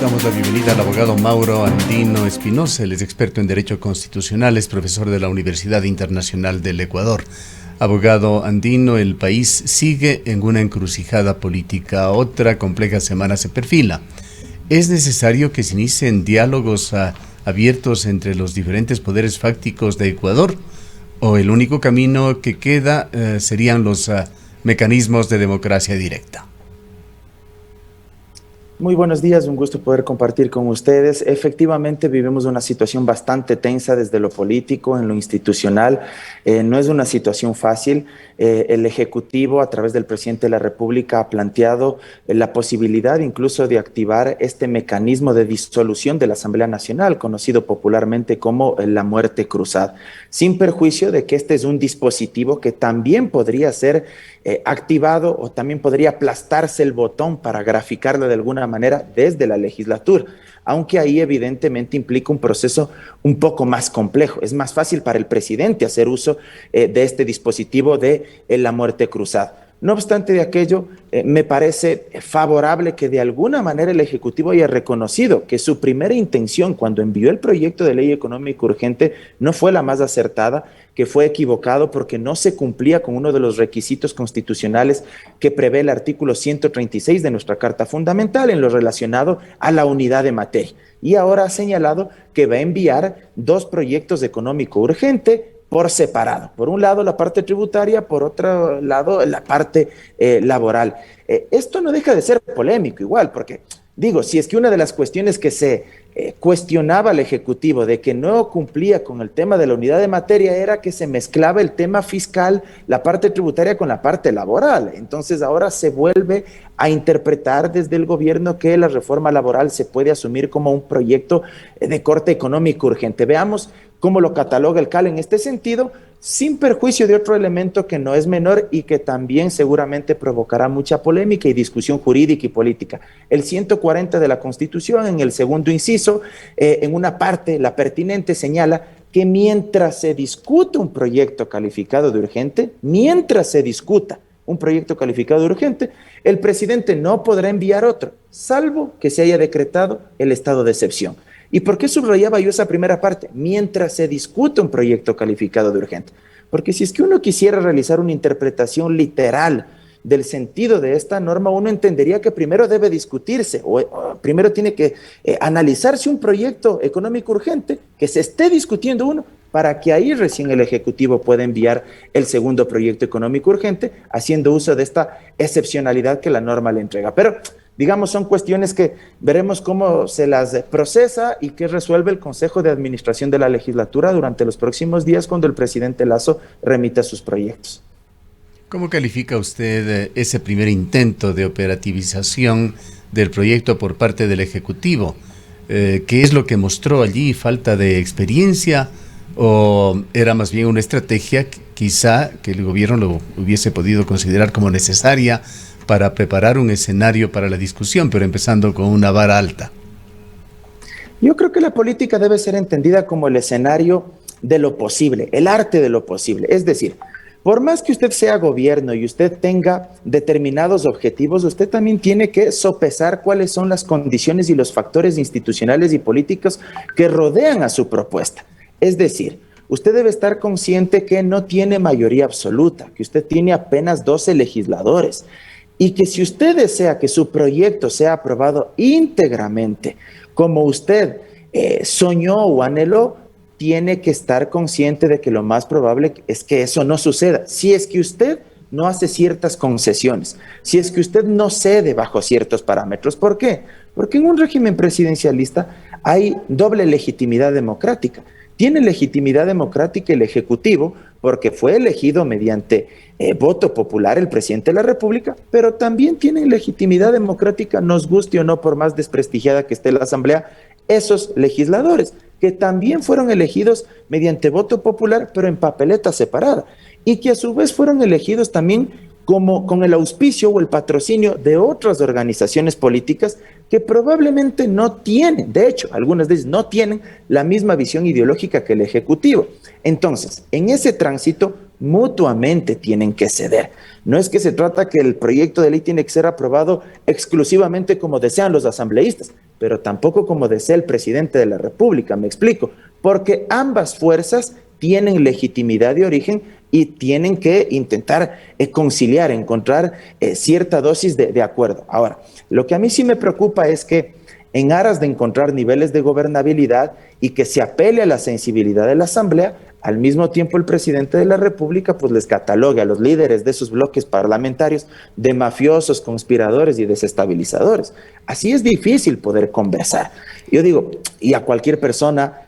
Damos la bienvenida al abogado Mauro Andino Espinosa. Él es experto en Derecho Constitucional, es profesor de la Universidad Internacional del Ecuador. Abogado Andino, el país sigue en una encrucijada política. Otra compleja semana se perfila. ¿Es necesario que se inicien diálogos abiertos entre los diferentes poderes fácticos de Ecuador? ¿O el único camino que queda serían los mecanismos de democracia directa? Muy buenos días, un gusto poder compartir con ustedes. Efectivamente, vivimos una situación bastante tensa desde lo político, en lo institucional. No es una situación fácil. El Ejecutivo, a través del presidente de la República, ha planteado la posibilidad incluso de activar este mecanismo de disolución de la Asamblea Nacional, conocido popularmente como la muerte cruzada, sin perjuicio de que este es un dispositivo que también podría ser activado o también podría aplastarse el botón para graficarlo de alguna manera desde la legislatura, aunque ahí evidentemente implica un proceso un poco más complejo. Es más fácil para el presidente hacer uso de este dispositivo de la muerte cruzada. No obstante de aquello, me parece favorable que de alguna manera el Ejecutivo haya reconocido que su primera intención cuando envió el proyecto de ley económica urgente no fue la más acertada, que fue equivocado porque no se cumplía con uno de los requisitos constitucionales que prevé el artículo 136 de nuestra Carta Fundamental en lo relacionado a la unidad de materia. Y ahora ha señalado que va a enviar dos proyectos de económico urgente por separado. Por un lado la parte tributaria, por otro lado la parte laboral. Esto no deja de ser polémico igual, porque digo, si es que una de las cuestiones que se cuestionaba al Ejecutivo de que no cumplía con el tema de la unidad de materia era que se mezclaba el tema fiscal, la parte tributaria con la parte laboral. Entonces ahora se vuelve a interpretar desde el gobierno que la reforma laboral se puede asumir como un proyecto de corte económico urgente. Veamos cómo lo cataloga el CAL en este sentido, sin perjuicio de otro elemento que no es menor y que también seguramente provocará mucha polémica y discusión jurídica y política. El 140 de la Constitución, en el segundo inciso, en una parte, la pertinente, señala que mientras se discute un proyecto calificado de urgente, el presidente no podrá enviar otro, salvo que se haya decretado el estado de excepción. ¿Y por qué subrayaba yo esa primera parte? Mientras se discute un proyecto calificado de urgente. Porque si es que uno quisiera realizar una interpretación literal del sentido de esta norma, uno entendería que primero debe discutirse o primero tiene que analizarse un proyecto económico urgente, que se esté discutiendo uno, para que ahí recién el Ejecutivo pueda enviar el segundo proyecto económico urgente, haciendo uso de esta excepcionalidad que la norma le entrega. Pero digamos, son cuestiones que veremos cómo se las procesa y qué resuelve el Consejo de Administración de la Legislatura durante los próximos días cuando el presidente Lasso remita sus proyectos. ¿Cómo califica usted ese primer intento de operativización del proyecto por parte del Ejecutivo? ¿Qué es lo que mostró allí? ¿Falta de experiencia? ¿O era más bien una estrategia quizá que el gobierno lo hubiese podido considerar como necesaria para preparar un escenario para la discusión, pero empezando con una vara alta? Yo creo que la política debe ser entendida como el escenario de lo posible, el arte de lo posible. Es decir, por más que usted sea gobierno y usted tenga determinados objetivos, usted también tiene que sopesar cuáles son las condiciones y los factores institucionales y políticos que rodean a su propuesta. Es decir, usted debe estar consciente que no tiene mayoría absoluta, que usted tiene apenas 12 legisladores, y que si usted desea que su proyecto sea aprobado íntegramente, como usted soñó o anheló, tiene que estar consciente de que lo más probable es que eso no suceda. Si es que usted no hace ciertas concesiones, si es que usted no cede bajo ciertos parámetros. ¿Por qué? Porque en un régimen presidencialista hay doble legitimidad democrática. Tiene legitimidad democrática el Ejecutivo porque fue elegido mediante voto popular el presidente de la República, pero también tienen legitimidad democrática, nos guste o no, por más desprestigiada que esté la Asamblea, esos legisladores que también fueron elegidos mediante voto popular, pero en papeleta separada, y que a su vez fueron elegidos también como con el auspicio o el patrocinio de otras organizaciones políticas que probablemente no tienen, de hecho, algunas de ellas no tienen la misma visión ideológica que el Ejecutivo. Entonces, en ese tránsito, mutuamente tienen que ceder. No es que se trata que el proyecto de ley tiene que ser aprobado exclusivamente como desean los asambleístas. pero tampoco como desea el presidente de la República, me explico, porque ambas fuerzas tienen legitimidad de origen y tienen que intentar conciliar, encontrar cierta dosis de acuerdo. Ahora, lo que a mí sí me preocupa es que en aras de encontrar niveles de gobernabilidad y que se apele a la sensibilidad de la Asamblea, al mismo tiempo el presidente de la República pues les catalogue a los líderes de sus bloques parlamentarios de mafiosos, conspiradores y desestabilizadores. Así es difícil poder conversar. Yo digo, y a cualquier persona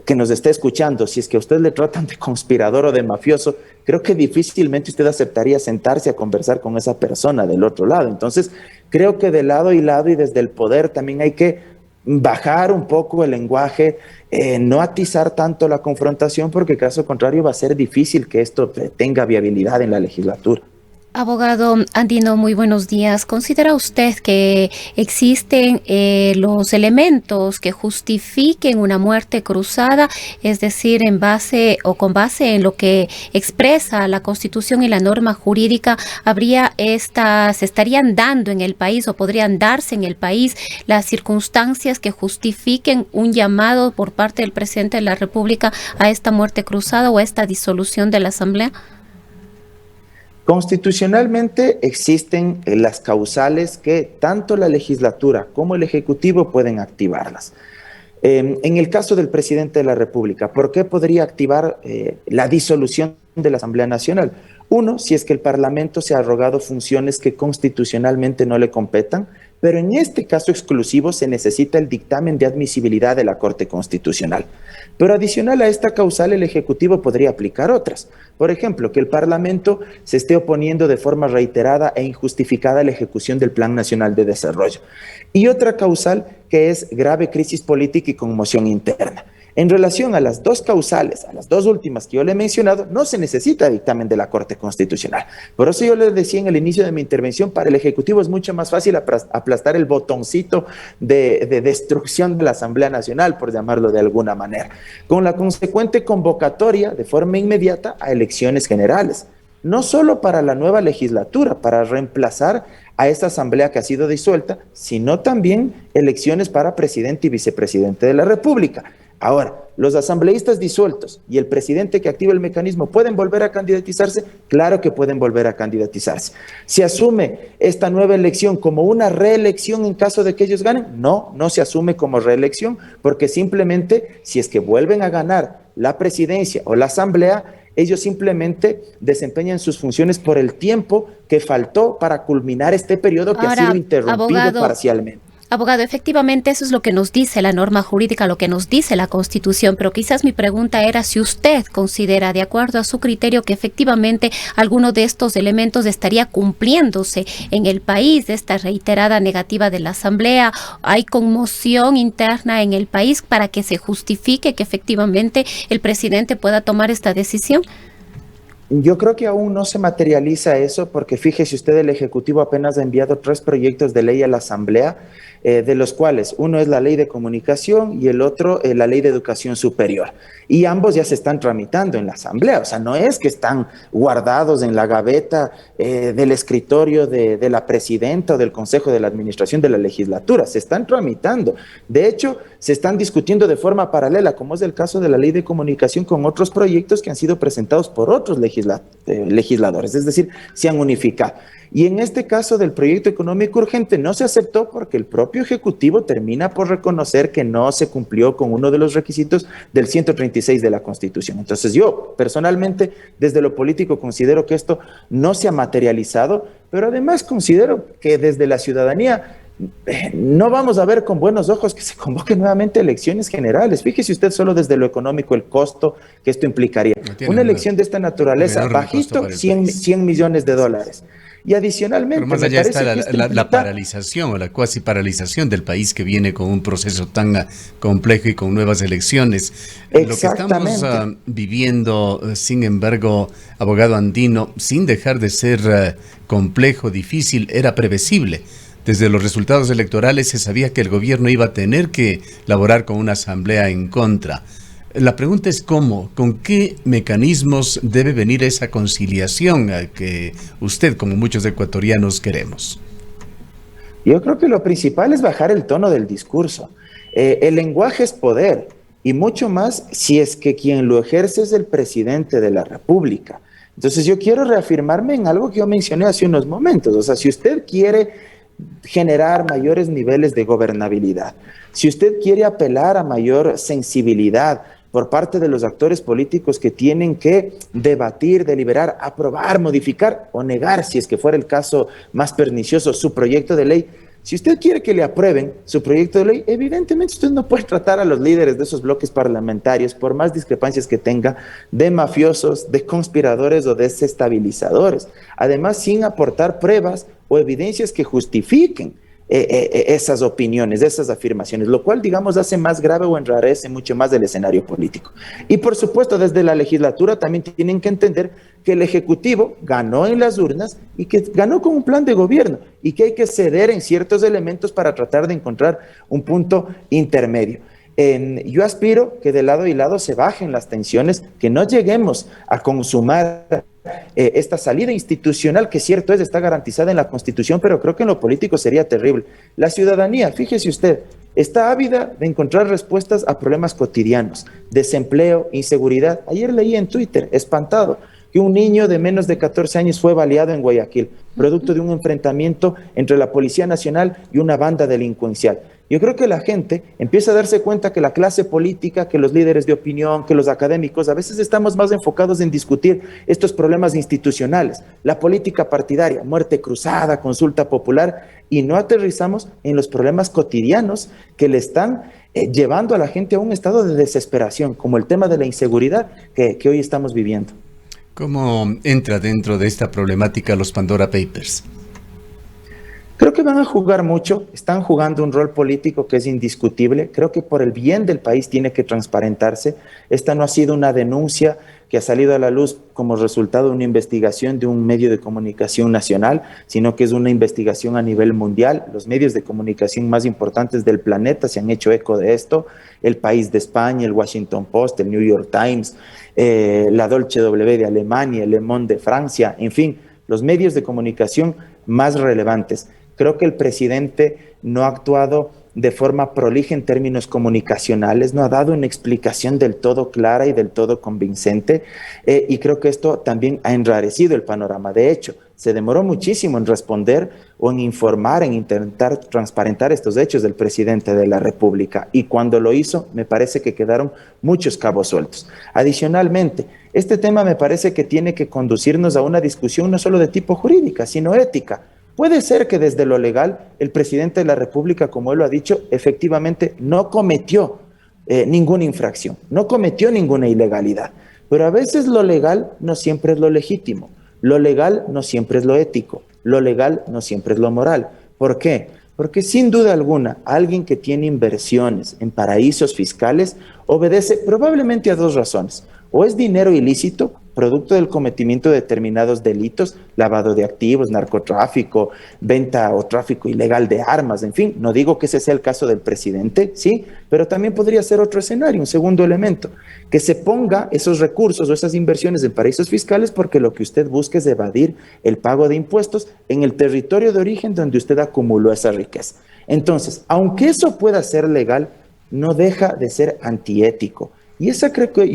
que nos esté escuchando, si es que a usted le tratan de conspirador o de mafioso, creo que difícilmente usted aceptaría sentarse a conversar con esa persona del otro lado. Entonces, creo que de lado y lado y desde el poder también hay que bajar un poco el lenguaje, no atizar tanto la confrontación, porque caso contrario va a ser difícil que esto tenga viabilidad en la legislatura. Abogado Andino, muy buenos días. ¿Considera usted que existen los elementos que justifiquen una muerte cruzada, es decir, en base o con base en lo que expresa la Constitución y la norma jurídica, se estarían dando en el país o podrían darse en el país las circunstancias que justifiquen un llamado por parte del presidente de la República a esta muerte cruzada o a esta disolución de la Asamblea? Constitucionalmente existen las causales que tanto la legislatura como el Ejecutivo pueden activarlas. En el caso del presidente de la República, ¿por qué podría activar la disolución de la Asamblea Nacional? Uno, si es que el Parlamento se ha arrogado funciones que constitucionalmente no le competan, pero en este caso exclusivo se necesita el dictamen de admisibilidad de la Corte Constitucional. Pero adicional a esta causal, el Ejecutivo podría aplicar otras. Por ejemplo, que el Parlamento se esté oponiendo de forma reiterada e injustificada a la ejecución del Plan Nacional de Desarrollo. Y otra causal que es grave crisis política y conmoción interna. En relación a las dos causales, a las dos últimas que yo le he mencionado, no se necesita dictamen de la Corte Constitucional. Por eso yo le decía en el inicio de mi intervención, para el Ejecutivo es mucho más fácil aplastar el botoncito de destrucción de la Asamblea Nacional, por llamarlo de alguna manera, con la consecuente convocatoria de forma inmediata a elecciones generales. No solo para la nueva legislatura, para reemplazar a esta asamblea que ha sido disuelta, sino también elecciones para presidente y vicepresidente de la República. Ahora, los asambleístas disueltos y el presidente que activa el mecanismo, ¿pueden volver a candidatizarse? Claro que pueden volver a candidatizarse. ¿Se asume esta nueva elección como una reelección en caso de que ellos ganen? No, no se asume como reelección, porque simplemente si es que vuelven a ganar la presidencia o la asamblea, ellos simplemente desempeñan sus funciones por el tiempo que faltó para culminar este periodo que ha sido interrumpido parcialmente. Abogado, efectivamente eso es lo que nos dice la norma jurídica, lo que nos dice la Constitución, pero quizás mi pregunta era si usted considera, de acuerdo a su criterio, que efectivamente alguno de estos elementos estaría cumpliéndose en el país, de esta reiterada negativa de la Asamblea. ¿Hay conmoción interna en el país para que se justifique que efectivamente el presidente pueda tomar esta decisión? Yo creo que aún no se materializa eso, porque fíjese usted, el Ejecutivo apenas ha enviado 3 proyectos de ley a la Asamblea, de los cuales uno es la Ley de Comunicación y el otro la Ley de Educación Superior. Y ambos ya se están tramitando en la Asamblea, o sea, no es que están guardados en la gaveta del escritorio de la presidenta o del Consejo de la Administración de la Legislatura, se están tramitando. De hecho, se están discutiendo de forma paralela, como es el caso de la Ley de Comunicación, con otros proyectos que han sido presentados por otros legisladores, es decir, se han unificado. Y en este caso del proyecto económico urgente no se aceptó porque el propio Ejecutivo termina por reconocer que no se cumplió con uno de los requisitos del 136 de la Constitución. Entonces yo personalmente desde lo político considero que esto no se ha materializado, pero además considero que desde la ciudadanía no vamos a ver con buenos ojos que se convoquen nuevamente elecciones generales. Fíjese usted solo desde lo económico el costo que esto implicaría. Una elección de esta naturaleza, bajito, 100 millones de dólares. Y adicionalmente, pero más allá está la paralización o la cuasi paralización del país que viene con un proceso tan complejo y con nuevas elecciones. Lo que estamos viviendo, sin embargo, abogado Andino, sin dejar de ser complejo, difícil, era previsible. Desde los resultados electorales se sabía que el gobierno iba a tener que laborar con una asamblea en contra. La pregunta es cómo, con qué mecanismos debe venir esa conciliación que usted, como muchos ecuatorianos, queremos. Yo creo que lo principal es bajar el tono del discurso. El lenguaje es poder y mucho más si es que quien lo ejerce es el presidente de la República. Entonces yo quiero reafirmarme en algo que yo mencioné hace unos momentos. O sea, si usted quiere generar mayores niveles de gobernabilidad, si usted quiere apelar a mayor sensibilidad por parte de los actores políticos que tienen que debatir, deliberar, aprobar, modificar o negar, si es que fuera el caso más pernicioso, su proyecto de ley. Si usted quiere que le aprueben su proyecto de ley, evidentemente usted no puede tratar a los líderes de esos bloques parlamentarios, por más discrepancias que tenga, de mafiosos, de conspiradores o desestabilizadores. Además, sin aportar pruebas o evidencias que justifiquen esas opiniones, esas afirmaciones, lo cual, digamos, hace más grave o enrarece mucho más el escenario político. Y por supuesto, desde la legislatura también tienen que entender que el Ejecutivo ganó en las urnas y que ganó con un plan de gobierno y que hay que ceder en ciertos elementos para tratar de encontrar un punto intermedio. Yo aspiro que de lado y lado se bajen las tensiones, que no lleguemos a consumar esta salida institucional, que cierto es, está garantizada en la Constitución, pero creo que en lo político sería terrible. La ciudadanía, fíjese usted, está ávida de encontrar respuestas a problemas cotidianos, desempleo, inseguridad. Ayer leí en Twitter, espantado, que un niño de menos de 14 años fue baleado en Guayaquil, producto de un enfrentamiento entre la Policía Nacional y una banda delincuencial. Yo creo que la gente empieza a darse cuenta que la clase política, que los líderes de opinión, que los académicos, a veces estamos más enfocados en discutir estos problemas institucionales, la política partidaria, muerte cruzada, consulta popular, y no aterrizamos en los problemas cotidianos que le están llevando a la gente a un estado de desesperación, como el tema de la inseguridad que hoy estamos viviendo. ¿Cómo entra dentro de esta problemática los Pandora Papers? Creo que van a jugar mucho, están jugando un rol político que es indiscutible. Creo que por el bien del país tiene que transparentarse. Esta no ha sido una denuncia que ha salido a la luz como resultado de una investigación de un medio de comunicación nacional, sino que es una investigación a nivel mundial. Los medios de comunicación más importantes del planeta se han hecho eco de esto. El País de España, el Washington Post, el New York Times, la Deutsche W de Alemania, el Le Monde de Francia, en fin, los medios de comunicación más relevantes. Creo que el presidente no ha actuado de forma prolija en términos comunicacionales, no ha dado una explicación del todo clara y del todo convincente, y creo que esto también ha enrarecido el panorama. De hecho, se demoró muchísimo en responder o en informar, en intentar transparentar estos hechos del presidente de la República, y cuando lo hizo, me parece que quedaron muchos cabos sueltos. Adicionalmente, este tema me parece que tiene que conducirnos a una discusión no solo de tipo jurídica, sino ética. Puede ser que desde lo legal el presidente de la República, como él lo ha dicho, efectivamente no cometió ninguna infracción, no cometió ninguna ilegalidad, pero a veces lo legal no siempre es lo legítimo, lo legal no siempre es lo ético, lo legal no siempre es lo moral. ¿Por qué? Porque sin duda alguna, alguien que tiene inversiones en paraísos fiscales obedece probablemente a dos razones. O es dinero ilícito, producto del cometimiento de determinados delitos, lavado de activos, narcotráfico, venta o tráfico ilegal de armas, en fin, no digo que ese sea el caso del presidente, sí, pero también podría ser otro escenario, un segundo elemento, que se ponga esos recursos o esas inversiones en paraísos fiscales porque lo que usted busca es evadir el pago de impuestos en el territorio de origen donde usted acumuló esa riqueza. Entonces, aunque eso pueda ser legal, no deja de ser antiético. Y esa creo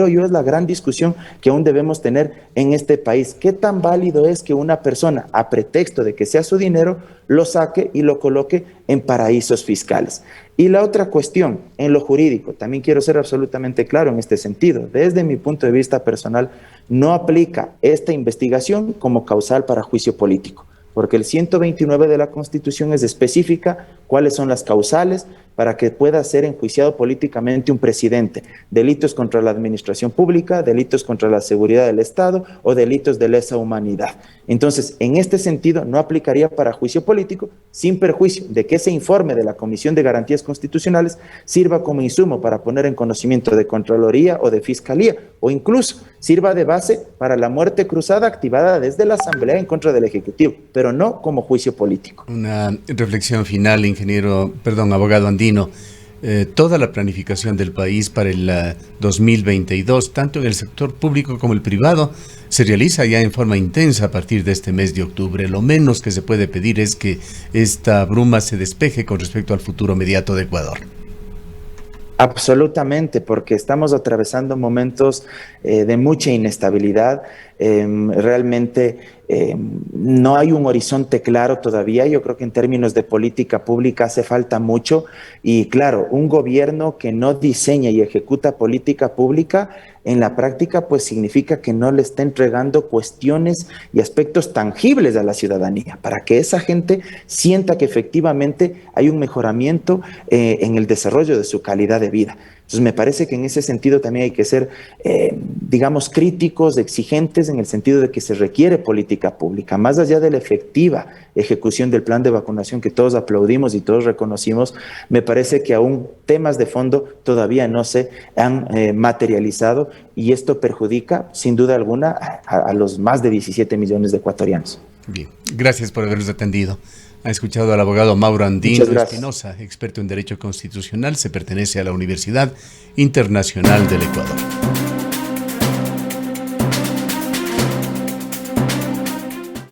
yo es la gran discusión que aún debemos tener en este país. ¿Qué tan válido es que una persona, a pretexto de que sea su dinero, lo saque y lo coloque en paraísos fiscales? Y la otra cuestión, en lo jurídico, también quiero ser absolutamente claro en este sentido. Desde mi punto de vista personal, no aplica esta investigación como causal para juicio político, porque el 129 de la Constitución es específica cuáles son las causales para que pueda ser enjuiciado políticamente un presidente. Delitos contra la administración pública, delitos contra la seguridad del Estado o delitos de lesa humanidad. Entonces, en este sentido, no aplicaría para juicio político, sin perjuicio de que ese informe de la Comisión de Garantías Constitucionales sirva como insumo para poner en conocimiento de Contraloría o de Fiscalía, o incluso sirva de base para la muerte cruzada activada desde la Asamblea en contra del Ejecutivo, pero no como juicio político. Una reflexión final, abogado Andino. toda la planificación del país para el 2022, tanto en el sector público como el privado, se realiza ya en forma intensa a partir de este mes de octubre. Lo menos que se puede pedir es que esta bruma se despeje con respecto al futuro inmediato de Ecuador. Absolutamente, porque estamos atravesando momentos de mucha inestabilidad. Realmente no hay un horizonte claro todavía. Yo creo que en términos de política pública hace falta mucho. Y claro, un gobierno que no diseña y ejecuta política pública, en la práctica pues significa que no le está entregando cuestiones y aspectos tangibles a la ciudadanía, para que esa gente sienta que efectivamente hay un mejoramiento en el desarrollo de su calidad de vida. Entonces me parece que en ese sentido también hay que ser, digamos, críticos, exigentes, en el sentido de que se requiere política pública, más allá de la efectiva ejecución del plan de vacunación que todos aplaudimos y todos reconocimos. Me parece que aún temas de fondo todavía no se han materializado, y esto perjudica sin duda alguna a los más de 17 millones de ecuatorianos. Bien, gracias por habernos atendido. Ha escuchado al abogado Mauro Andino Espinosa, experto en Derecho Constitucional, se pertenece a la Universidad Internacional del Ecuador.